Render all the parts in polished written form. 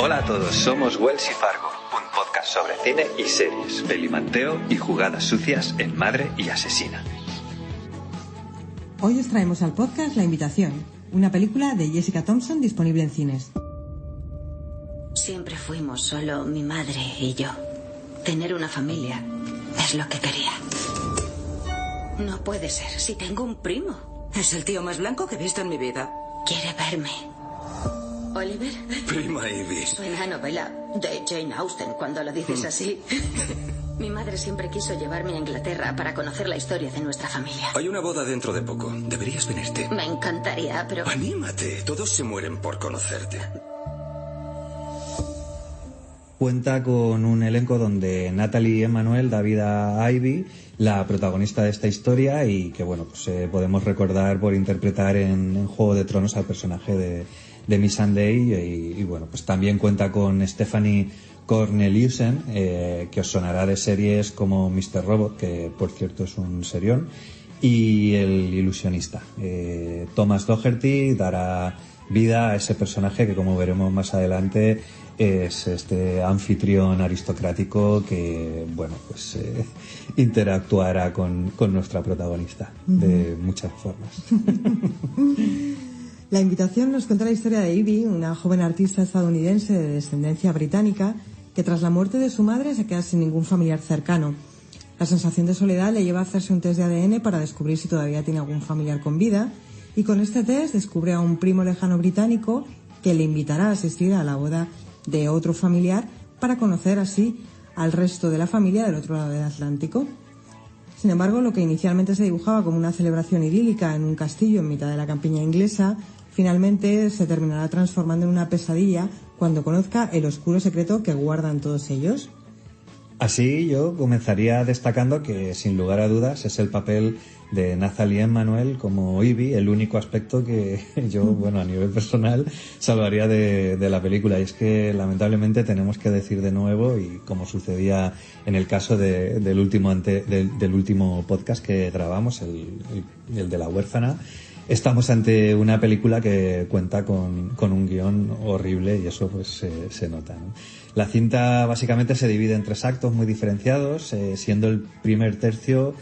Hola a todos, somos Wells y Fargo, un podcast sobre cine y series, pelimanteo y jugadas sucias en Madre y Asesina. Hoy os traemos al podcast La Invitación, una película de Jessica Thompson disponible en cines. Siempre fuimos solo mi madre y yo. Tener una familia es lo que quería. No puede ser, si tengo un primo. Es el tío más blanco que he visto en mi vida. Quiere verme. ¿Oliver? Prima Ivy. Suena a novela de Jane Austen cuando lo dices así. Mi madre siempre quiso llevarme a Inglaterra para conocer la historia de nuestra familia. Hay una boda dentro de poco. Deberías venirte. Me encantaría, pero... Anímate. Todos se mueren por conocerte. Cuenta con un elenco donde Natalie Emmanuel da vida a Ivy, la protagonista de esta historia, y que bueno, pues podemos recordar por interpretar en Juego de Tronos al personaje de Missandei, y bueno, pues también cuenta con Stephanie Corneliusen, que os sonará de series como Mr. Robot, que por cierto es un serión, y El Ilusionista. Thomas Doherty dará vida a ese personaje que, como veremos más adelante, es este anfitrión aristocrático que, bueno, pues interactuará con nuestra protagonista de muchas formas. La Invitación nos cuenta la historia de Ivy, una joven artista estadounidense de descendencia británica que tras la muerte de su madre se queda sin ningún familiar cercano. La sensación de soledad le lleva a hacerse un test de ADN para descubrir si todavía tiene algún familiar con vida, y con este test descubre a un primo lejano británico que le invitará a asistir a la boda de otro familiar para conocer así al resto de la familia del otro lado del Atlántico. Sin embargo, lo que inicialmente se dibujaba como una celebración idílica en un castillo en mitad de la campiña inglesa, finalmente se terminará transformando en una pesadilla cuando conozca el oscuro secreto que guardan todos ellos. Así yo comenzaría destacando que, sin lugar a dudas, es el papel de Nathalie Emmanuel como Ivy el único aspecto que yo, bueno, a nivel personal, salvaría de la película. Y es que, lamentablemente, tenemos que decir de nuevo, y como sucedía en el caso del último podcast que grabamos, el de La huérfana, estamos ante una película que cuenta con un guión horrible, y eso pues se nota, ¿no? La cinta básicamente se divide en 3 actos muy diferenciados, siendo el primer tercio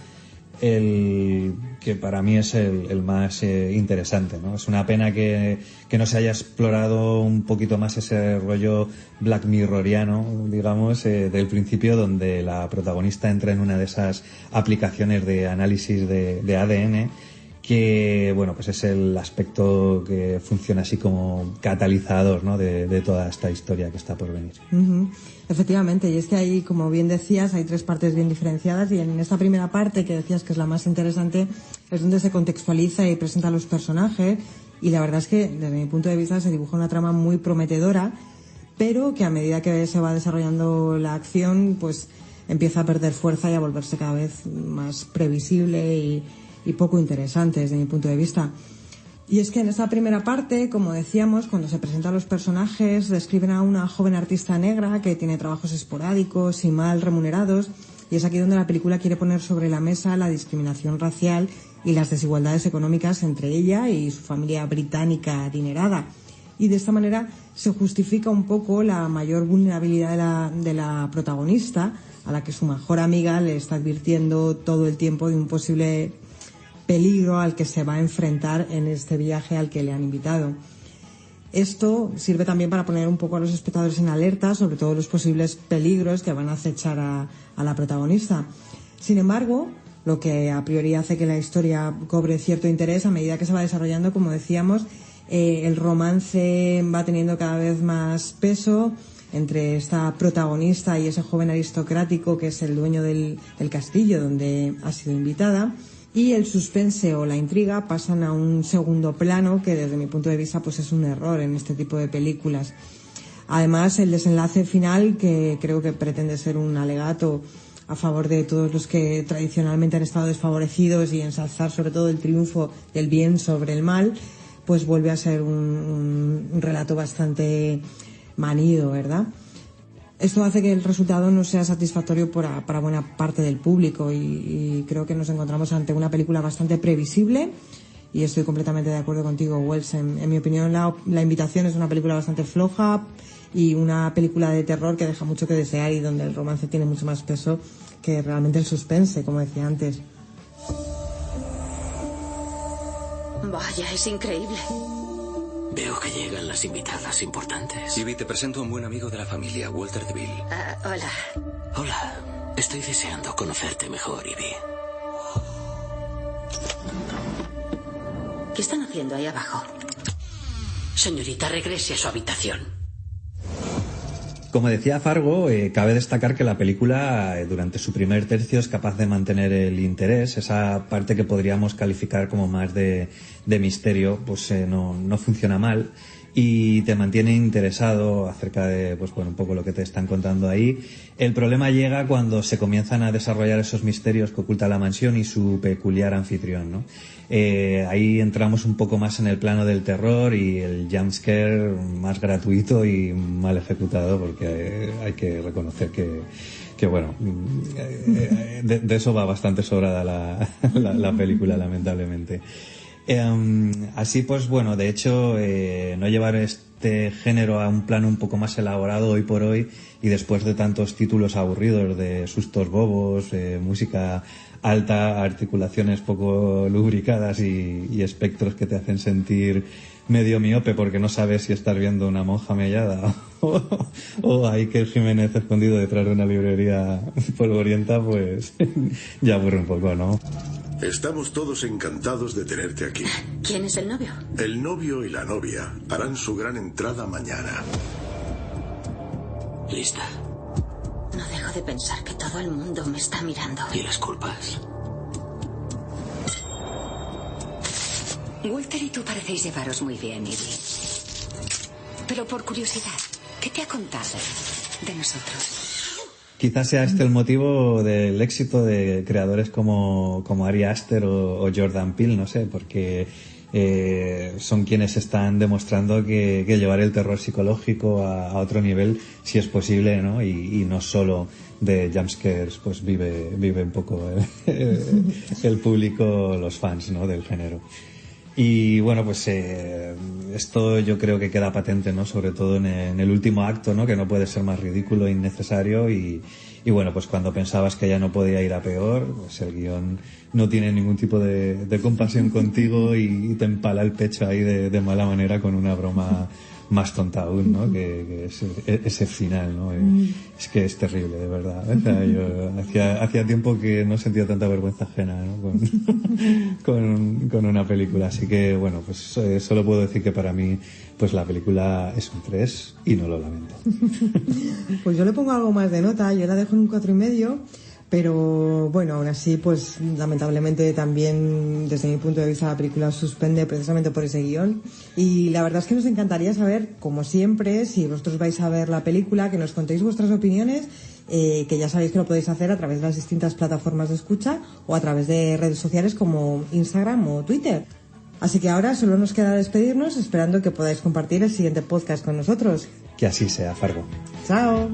el que para mí es el más interesante, ¿no? Es una pena que no se haya explorado un poquito más ese rollo Black Mirroriano, digamos, del principio, donde la protagonista entra en una de esas aplicaciones de análisis de ADN, que bueno, pues es el aspecto que funciona así como catalizador, ¿no?, de toda esta historia que está por venir. Uh-huh. Efectivamente, y es que ahí, como bien decías, hay 3 partes bien diferenciadas, y en esta primera parte, que decías que es la más interesante, es donde se contextualiza y presenta a los personajes, y la verdad es que, desde mi punto de vista, se dibuja una trama muy prometedora, pero que a medida que se va desarrollando la acción, pues empieza a perder fuerza y a volverse cada vez más previsible y poco interesante desde mi punto de vista. Y es que en esta primera parte, como decíamos, cuando se presentan los personajes, describen a una joven artista negra que tiene trabajos esporádicos y mal remunerados, y es aquí donde la película quiere poner sobre la mesa la discriminación racial y las desigualdades económicas entre ella y su familia británica adinerada. Y de esta manera se justifica un poco la mayor vulnerabilidad de la protagonista, a la que su mejor amiga le está advirtiendo todo el tiempo de un posible peligro al que se va a enfrentar en este viaje al que le han invitado. Esto sirve también para poner un poco a los espectadores en alerta sobre todos los posibles peligros que van a acechar a la protagonista. Sin embargo, lo que a priori hace que la historia cobre cierto interés a medida que se va desarrollando, como decíamos, el romance va teniendo cada vez más peso entre esta protagonista y ese joven aristocrático que es el dueño del castillo donde ha sido invitada. Y el suspense o la intriga pasan a un segundo plano, que desde mi punto de vista pues es un error en este tipo de películas. Además, el desenlace final, que creo que pretende ser un alegato a favor de todos los que tradicionalmente han estado desfavorecidos y ensalzar sobre todo el triunfo del bien sobre el mal, pues vuelve a ser un relato bastante manido, ¿verdad? Esto hace que el resultado no sea satisfactorio para buena parte del público, y creo que nos encontramos ante una película bastante previsible y estoy completamente de acuerdo contigo, Wells. En mi opinión, La Invitación es una película bastante floja y una película de terror que deja mucho que desear y donde el romance tiene mucho más peso que realmente el suspense, como decía antes. Vaya, es increíble. Veo que llegan las invitadas importantes. Ivy, te presento a un buen amigo de la familia, Walter DeVille. Hola. Hola. Estoy deseando conocerte mejor, Ivy. ¿Qué están haciendo ahí abajo? Señorita, regrese a su habitación. Como decía Fargo, cabe destacar que la película, durante su primer tercio, es capaz de mantener el interés. Esa parte que podríamos calificar como más de misterio, pues no funciona mal y te mantiene interesado acerca de, pues bueno, un poco lo que te están contando ahí. El problema llega cuando se comienzan a desarrollar esos misterios que oculta la mansión y su peculiar anfitrión, ¿no? Ahí entramos un poco más en el plano del terror y el jumpscare más gratuito y mal ejecutado, porque hay que reconocer que bueno, de eso va bastante sobrada la película, lamentablemente. Así pues, bueno, de hecho, no llevar este género a un plano un poco más elaborado hoy por hoy y después de tantos títulos aburridos de sustos bobos, música alta, articulaciones poco lubricadas y espectros que te hacen sentir medio miope porque no sabes si estás viendo una monja mellada o Iker Jiménez escondido detrás de una librería polvorienta, pues ya aburre un poco, ¿no? Estamos todos encantados de tenerte aquí. ¿Quién es el novio? El novio y la novia harán su gran entrada mañana. ¿Lista? No dejo de pensar que todo el mundo me está mirando. ¿Y las culpas? Walter y tú parecéis llevaros muy bien, Ivy. Pero por curiosidad, ¿qué te ha contado de nosotros? Quizás sea este el motivo del éxito de creadores como Ari Aster o Jordan Peele, no sé, porque son quienes están demostrando que llevar el terror psicológico a otro nivel sí es posible, ¿no? Y no solo de jumpscares pues vive un poco el público, los fans, ¿no?, del género. Y bueno, pues esto yo creo que queda patente, ¿no? Sobre todo en el último acto, ¿no? Que no puede ser más ridículo e innecesario y bueno, pues cuando pensabas que ya no podía ir a peor, pues el guión no tiene ningún tipo de compasión contigo y te empala el pecho ahí de mala manera con una broma más tonta aún, ¿no? Que es ese final, ¿no? Es que es terrible, de verdad. O sea, yo hacía tiempo que no sentía tanta vergüenza ajena, ¿no? con una película. Así que, bueno, pues solo puedo decir que para mí, pues la película es un 3 y no lo lamento. Pues yo le pongo algo más de nota, yo la dejo en un 4,5. Pero bueno, aún así, pues lamentablemente también desde mi punto de vista la película suspende precisamente por ese guión. Y la verdad es que nos encantaría saber, como siempre, si vosotros vais a ver la película, que nos contéis vuestras opiniones, que ya sabéis que lo podéis hacer a través de las distintas plataformas de escucha o a través de redes sociales como Instagram o Twitter. Así que ahora solo nos queda despedirnos esperando que podáis compartir el siguiente podcast con nosotros. Que así sea, Fargo. ¡Chao!